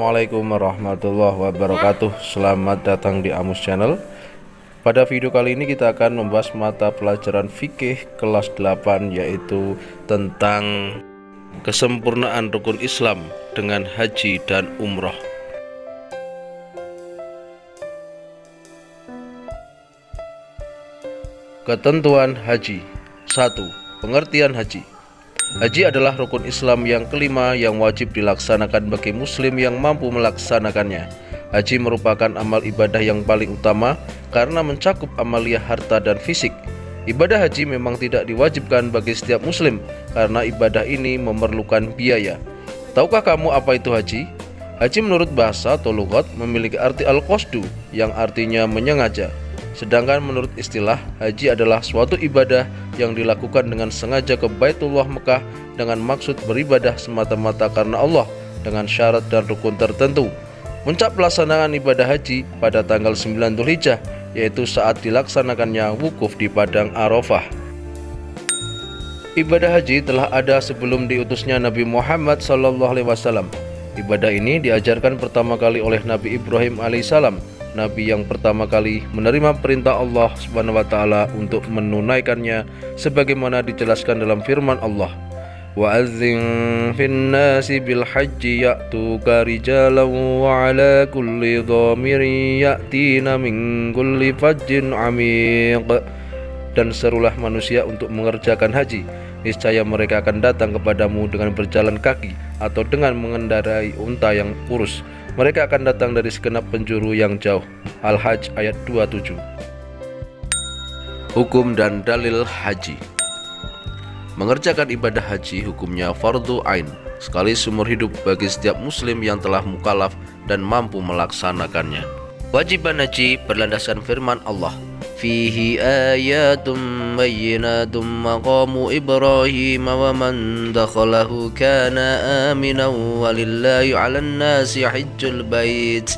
Assalamualaikum warahmatullahi wabarakatuh. Selamat datang di Amus Channel. Pada video kali ini kita akan membahas mata pelajaran fikih kelas 8, yaitu tentang kesempurnaan rukun Islam dengan haji dan umroh. Ketentuan haji. 1. Pengertian haji. Haji adalah rukun Islam yang kelima yang wajib dilaksanakan bagi muslim yang mampu melaksanakannya. Haji merupakan amal ibadah yang paling utama karena mencakup amaliyah harta dan fisik. Ibadah haji memang tidak diwajibkan bagi setiap muslim karena ibadah ini memerlukan biaya. Tahukah kamu apa itu haji? Haji menurut bahasa atau lughat memiliki arti al-qasdu yang artinya menyengaja. Sedangkan menurut istilah, haji adalah suatu ibadah yang dilakukan dengan sengaja ke Baitullah Mekah dengan maksud beribadah semata-mata karena Allah dengan syarat dan rukun tertentu. Puncak pelaksanaan ibadah haji pada tanggal 9 Dzulhijjah, yaitu saat dilaksanakannya wukuf di Padang Arafah. Ibadah haji telah ada sebelum diutusnya Nabi Muhammad SAW. Ibadah ini diajarkan pertama kali oleh Nabi Ibrahim alaihissalam, Nabi yang pertama kali menerima perintah Allah SWT untuk menunaikannya sebagaimana dijelaskan dalam firman Allah, wa'adzin fin nasi bil haji ya'tuka rijalan wa ala kulli dhamirin ya'tina min kulli fajjin amiq. Dan serulah manusia untuk mengerjakan haji, niscaya mereka akan datang kepadamu dengan berjalan kaki atau dengan mengendarai unta yang kurus. Mereka akan datang dari segenap penjuru yang jauh. Al-Hajj ayat 27. Hukum dan dalil haji. Mengerjakan ibadah haji hukumnya fardu ain, sekali seumur hidup bagi setiap muslim yang telah mukallaf dan mampu melaksanakannya. Kewajiban haji berlandaskan firman Allah, fihi ayatum bayyinatum maqamu Ibrahim wa man dakhalahu kana aminan walillahi 'alan nasi hajjul bait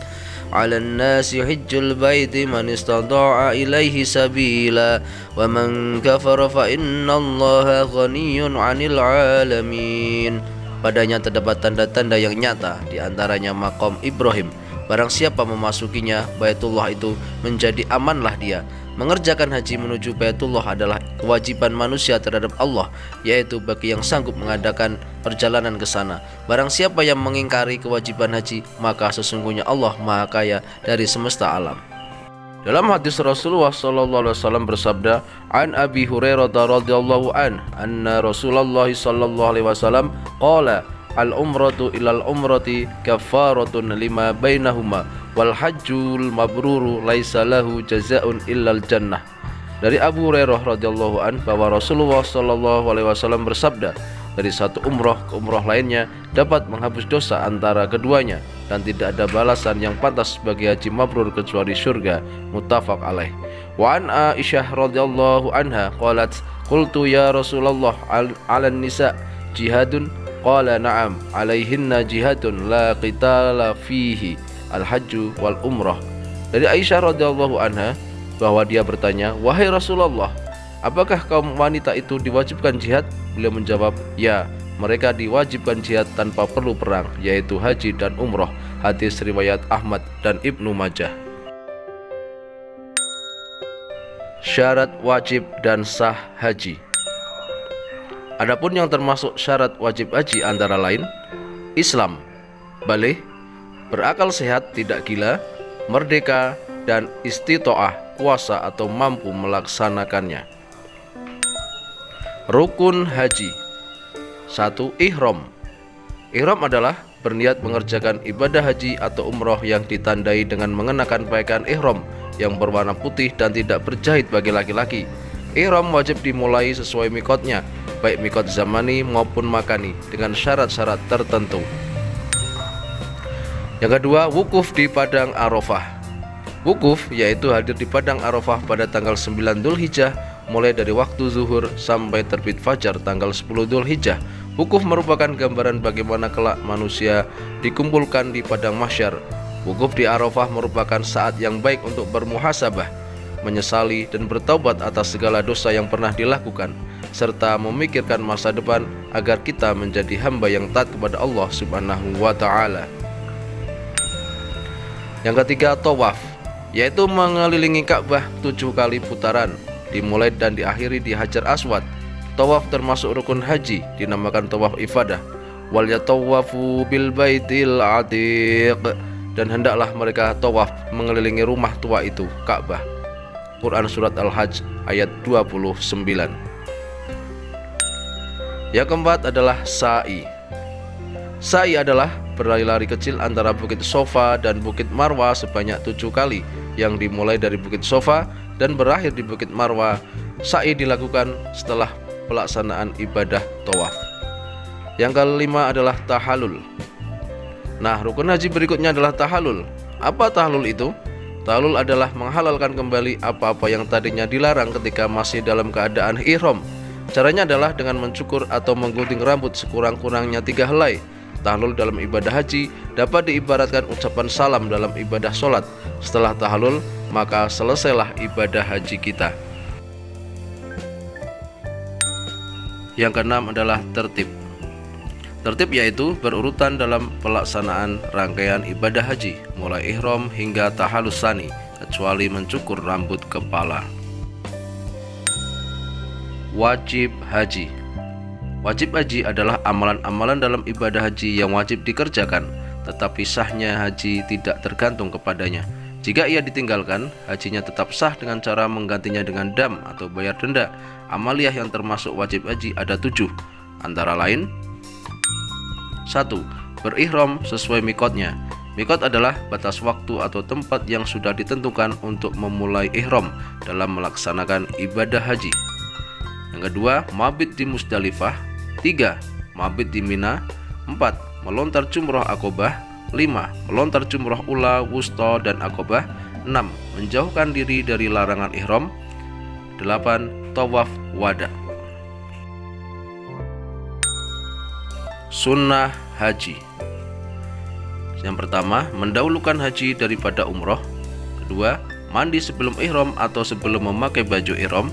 man istata'a ilaihi sabila wa man kafara fa innallaha ghaniyyun 'anil 'alamin. Padanya terdapat tanda-tanda yang nyata, di antaranya maqam Ibrahim. Barang siapa memasukinya, Baitullah itu menjadi amanlah dia. Mengerjakan haji menuju Baitullah adalah kewajiban manusia terhadap Allah, yaitu bagi yang sanggup mengadakan perjalanan ke sana. Barang siapa yang mengingkari kewajiban haji, maka sesungguhnya Allah Maha Kaya dari semesta alam. Dalam hadis Rasulullah SAW bersabda, an Abi Hurairah radhiyallahu anna Rasulullah SAW qala, al-umratu ilal umrati kafaratun lima bainahuma wal hajjul mabruru laisa lahu jazaa'un illal jannah. Dari Abu Hurairah radhiyallahu an bahwa Rasulullah SAW bersabda, dari satu umroh ke umroh lainnya dapat menghapus dosa antara keduanya dan tidak ada balasan yang pantas bagi haji mabrur kecuali surga. Muttafaq alaih. Wa an Aisyah radhiyallahu anha qalat, qultu ya Rasulullah alan nisa jihadun? Qala na'am alaihinna jihadun la qitala fihi al-hajju wal umrah. Dari Aisyah radhiyallahu anha bahwa dia bertanya, wahai Rasulullah, apakah kaum wanita itu diwajibkan jihad? Beliau menjawab, ya, mereka diwajibkan jihad tanpa perlu perang, yaitu haji dan umrah. Hadis riwayat Ahmad dan Ibnu Majah. Syarat wajib dan sah haji. Adapun yang termasuk syarat wajib haji antara lain Islam, baligh, berakal sehat tidak gila, merdeka, dan istitoah, kuasa atau mampu melaksanakannya. Rukun haji. 1. Ihram. Ihram adalah berniat mengerjakan ibadah haji atau umroh yang ditandai dengan mengenakan pakaian ihram yang berwarna putih dan tidak berjahit bagi laki-laki. Ihram wajib dimulai sesuai mikotnya, baik mikot zamani maupun makani, dengan syarat-syarat tertentu. Yang kedua, wukuf di Padang Arafah. Wukuf yaitu hadir di Padang Arafah pada tanggal 9 Dzulhijjah, mulai dari waktu zuhur sampai terbit fajar tanggal 10 Dzulhijjah. Wukuf merupakan gambaran bagaimana kelak manusia dikumpulkan di padang mahsyar. Wukuf di Arafah merupakan saat yang baik untuk bermuhasabah, menyesali dan bertaubat atas segala dosa yang pernah dilakukan, serta memikirkan masa depan agar kita menjadi hamba yang taat kepada Allah Subhanahu wa Ta'ala. Yang ketiga, tawaf, yaitu mengelilingi Ka'bah 7 kali putaran, dimulai dan diakhiri di Hajar Aswad. Tawaf termasuk rukun haji, dinamakan tawaf ifadah. Wal yatawafu bil baitil atiq, dan hendaklah mereka tawaf mengelilingi rumah tua itu, Ka'bah. Quran Surat Al-Hajj ayat 29. Yang keempat adalah sa'i. Sa'i adalah berlari-lari kecil antara Bukit Sofa dan Bukit Marwa sebanyak 7 kali, yang dimulai dari Bukit Sofa dan berakhir di Bukit Marwa. Sa'i dilakukan setelah pelaksanaan ibadah tawaf. Yang kelima adalah tahallul. Nah, rukun haji berikutnya adalah tahallul. Apa tahallul itu? Tahallul adalah menghalalkan kembali apa-apa yang tadinya dilarang ketika masih dalam keadaan ihram. Caranya adalah dengan mencukur atau menggunting rambut sekurang-kurangnya 3 helai. Tahallul dalam ibadah haji dapat diibaratkan ucapan salam dalam ibadah sholat. Setelah tahallul, maka selesailah ibadah haji kita. Yang keenam adalah tertib. Tertib yaitu berurutan dalam pelaksanaan rangkaian ibadah haji, mulai ihram hingga tahallus tsani, kecuali mencukur rambut kepala. Wajib haji. Wajib haji adalah amalan-amalan dalam ibadah haji yang wajib dikerjakan, tetapi sahnya haji tidak tergantung kepadanya. Jika ia ditinggalkan, hajinya tetap sah dengan cara menggantinya dengan dam atau bayar denda. Amaliyah yang termasuk wajib haji ada 7, antara lain: 1. Berihram sesuai mikotnya. Mikot adalah batas waktu atau tempat yang sudah ditentukan untuk memulai ihram dalam melaksanakan ibadah haji. Yang kedua, mabit di Musdalifah. 3. Mabit di Mina. 4. Melontar jumroh Aqobah. 5. Melontar jumroh ula, wusta, dan Aqobah. 6. Menjauhkan diri dari larangan ihram. 8. Tawaf wada. Sunnah haji. Yang pertama, mendahulukan haji daripada umroh. Kedua, mandi sebelum ihram atau sebelum memakai baju ihram.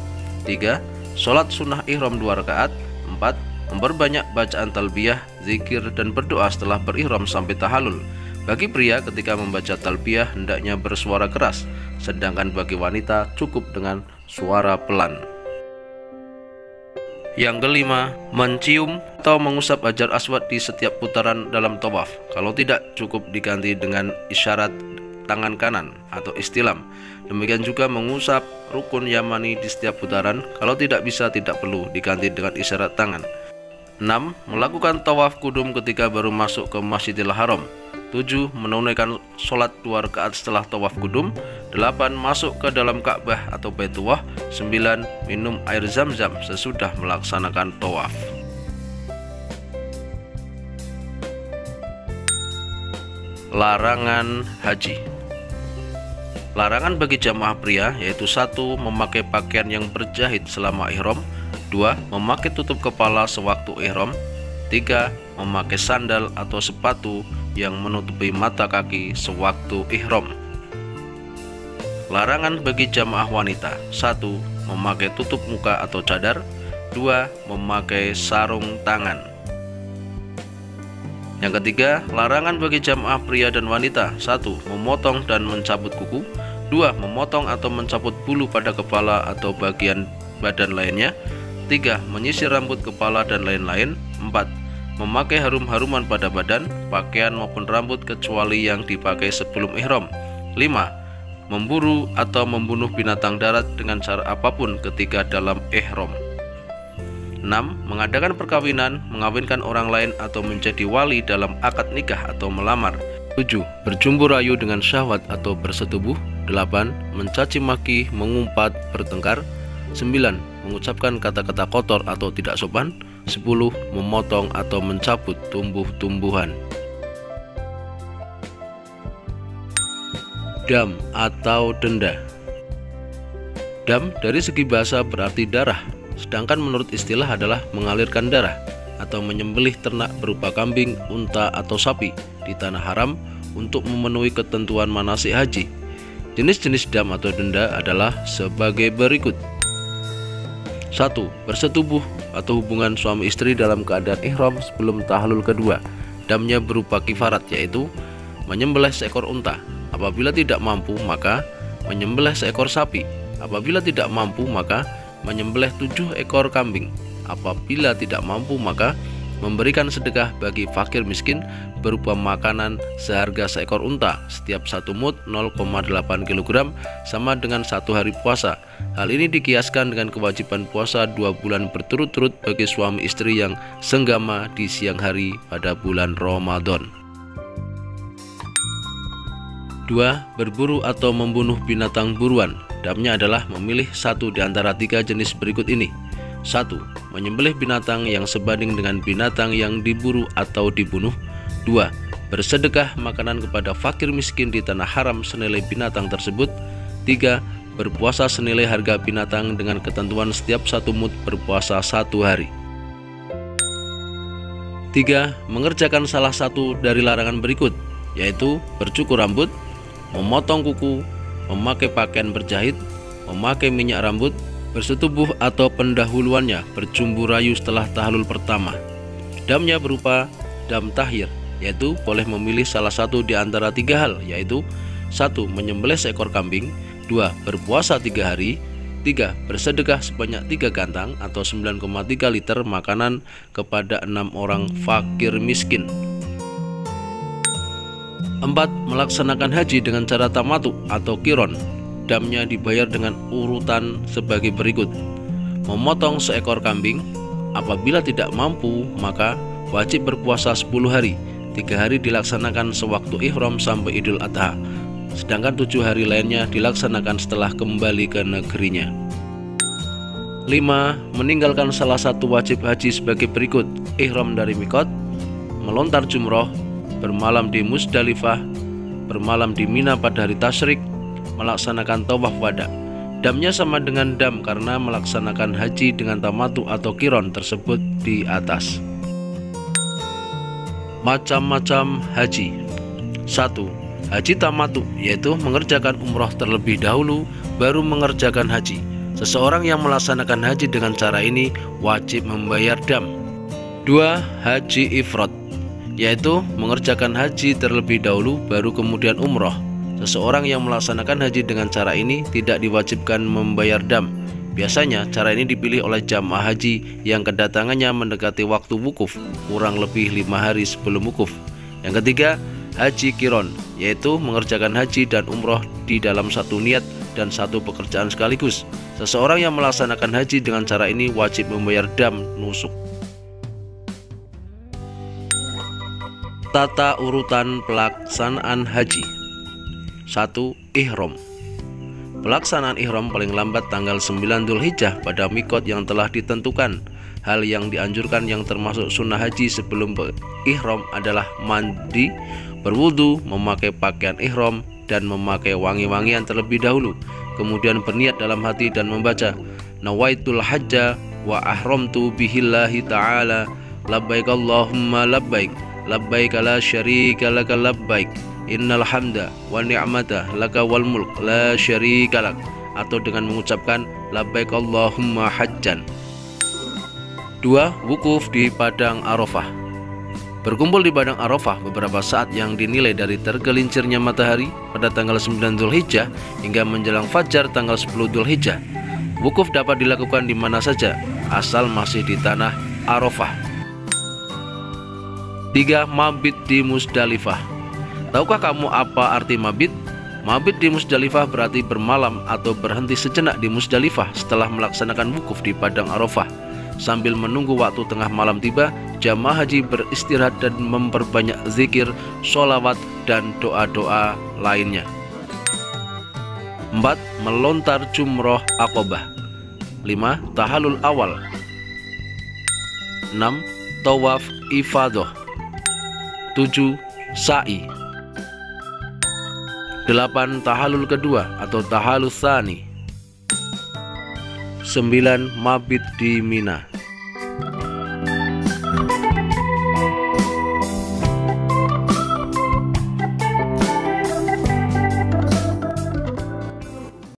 3. Sholat sunnah ihram 2 rakaat. 4. Memperbanyak bacaan talbiyah, zikir, dan berdoa setelah berihram sampai tahallul. Bagi pria, ketika membaca talbiyah hendaknya bersuara keras, sedangkan bagi wanita cukup dengan suara pelan. Yang kelima, mencium atau mengusap Hajar Aswad di setiap putaran dalam tawaf. Kalau tidak, cukup diganti dengan isyarat tangan kanan atau istilam. Demikian juga mengusap rukun Yamani di setiap putaran. Kalau tidak bisa, tidak perlu diganti dengan isyarat tangan. 6. Melakukan tawaf kudum ketika baru masuk ke Masjidil Haram. 7. Menunaikan sholat 2 rakaat setelah tawaf kudum. 8. Masuk ke dalam Ka'bah atau Baitullah. 9. Minum air zam-zam sesudah melaksanakan tawaf. Larangan haji. Larangan bagi jamaah pria yaitu 1. Memakai pakaian yang berjahit selama ihram. 2. Memakai tutup kepala sewaktu ihram. 3. Memakai sandal atau sepatu yang menutupi mata kaki sewaktu ihram. Larangan bagi jamaah wanita: 1. Memakai tutup muka atau cadar. 2. Memakai sarung tangan. Yang ketiga, larangan bagi jamaah pria dan wanita: 1. Memotong dan mencabut kuku. 2. Memotong atau mencabut bulu pada kepala atau bagian badan lainnya. 3. Menyisir rambut kepala dan lain-lain. 4. Memakai harum-haruman pada badan, pakaian maupun rambut kecuali yang dipakai sebelum ihram. 5. Memburu atau membunuh binatang darat dengan cara apapun ketika dalam ihram. 6. Mengadakan perkawinan, mengawinkan orang lain atau menjadi wali dalam akad nikah atau melamar. 7. Berjumpa rayu dengan syahwat atau bersetubuh. 8. Mencaci maki, mengumpat, bertengkar. 9. Mengucapkan kata-kata kotor atau tidak sopan. 10. Memotong atau mencabut tumbuh-tumbuhan. Dam atau denda. Dam dari segi bahasa berarti darah, sedangkan menurut istilah adalah mengalirkan darah atau menyembelih ternak berupa kambing, unta, atau sapi di tanah haram untuk memenuhi ketentuan manasik haji. Jenis-jenis dam atau denda adalah sebagai berikut. 1. Bersetubuh atau hubungan suami istri dalam keadaan ihram sebelum tahallul kedua. Damnya berupa kifarat, yaitu menyembelih seekor unta Apabila tidak mampu, maka menyembelih seekor sapi. Apabila tidak mampu, maka menyembelih 7 ekor kambing. Apabila tidak mampu, maka memberikan sedekah bagi fakir miskin berupa makanan seharga seekor unta. Setiap 1 mud 0,8 kg sama dengan 1 hari puasa. Hal ini dikiaskan dengan kewajiban puasa 2 bulan berturut-turut bagi suami istri yang senggama di siang hari pada bulan Ramadan. 2. Berburu atau membunuh binatang buruan. Damnya adalah memilih satu di antara 3 jenis berikut ini. 1. Menyembelih binatang yang sebanding dengan binatang yang diburu atau dibunuh. 2. Bersedekah makanan kepada fakir miskin di tanah haram senilai binatang tersebut. 3. Berpuasa senilai harga binatang dengan ketentuan setiap 1 mud berpuasa 1 hari. 3. Mengerjakan salah satu dari larangan berikut, yaitu bercukur rambut, memotong kuku, memakai pakaian berjahit, memakai minyak rambut, bersetubuh atau pendahuluannya bercumbu rayu setelah tahlul pertama. Damnya berupa dam tahir, yaitu boleh memilih salah satu di antara 3 hal, yaitu 1. Menyembelih seekor kambing, 2. Berpuasa 3 hari, 3. Bersedekah sebanyak 3 gantang atau 9,3 liter makanan kepada 6 orang fakir miskin. 4. Melaksanakan haji dengan cara tamatu atau kiron. Damnya dibayar dengan urutan sebagai berikut. Memotong seekor kambing. Apabila tidak mampu, maka wajib berpuasa 10 hari. 3 hari dilaksanakan sewaktu ihram sampai Idul Adha, sedangkan 7 hari lainnya dilaksanakan setelah kembali ke negerinya. 5. Meninggalkan salah satu wajib haji sebagai berikut: ihram dari mikot, melontar jumroh, bermalam di Musdalifah, bermalam di Mina pada hari tasyrik, melaksanakan tawaf wada. Damnya sama dengan dam karena melaksanakan haji dengan tamatu atau kiron tersebut di atas. Macam-macam haji. 1. Haji tamatu, yaitu mengerjakan umroh terlebih dahulu baru mengerjakan haji. Seseorang yang melaksanakan haji dengan cara ini wajib membayar dam. 2. Haji ifrad, yaitu mengerjakan haji terlebih dahulu baru kemudian umroh. Seseorang yang melaksanakan haji dengan cara ini tidak diwajibkan membayar dam. Biasanya cara ini dipilih oleh jamaah haji yang kedatangannya mendekati waktu wukuf, kurang lebih 5 hari sebelum wukuf. Yang ketiga, haji kiron, yaitu mengerjakan haji dan umroh di dalam satu niat dan satu pekerjaan sekaligus. Seseorang yang melaksanakan haji dengan cara ini wajib membayar dam nusuk. Tata urutan pelaksanaan haji. 1. Ihram. Pelaksanaan ihram paling lambat tanggal 9 Dzulhijjah pada mikot yang telah ditentukan. Hal yang dianjurkan yang termasuk sunnah haji sebelum ihram adalah mandi, berwudu, memakai pakaian ihram, dan memakai wangi-wangian terlebih dahulu. Kemudian berniat dalam hati dan membaca nawaitul hajja wa ahramtu bihillahi ta'ala labbaik Allahumma labbaik labbaik la syarika laka labbaik innal hamda wa ni'mata laka wal mulk la syarika lak, atau dengan mengucapkan labbaik Allahumma hajjan. 2. Wukuf di Padang Arafah. Berkumpul di Padang Arafah beberapa saat yang dinilai dari tergelincirnya matahari pada tanggal 9 Dzulhijjah hingga menjelang fajar tanggal 10 Dzulhijjah. Wukuf dapat dilakukan di mana saja asal masih di tanah Arafah. 3. Mabit di Musdalifah. Tahukah kamu apa arti mabit? Mabit di Musdalifah berarti bermalam atau berhenti sejenak di Musdalifah setelah melaksanakan wukuf di Padang Arafah. Sambil menunggu waktu tengah malam tiba, jamaah haji beristirahat dan memperbanyak zikir, sholawat, dan doa-doa lainnya. 4. Melontar jumroh Aqobah. 5. Tahalul awal. 6. Tawaf ifadah. 7. Sa'i. 8. Tahalul kedua atau tahalul tsani. 9. Mabit di Mina.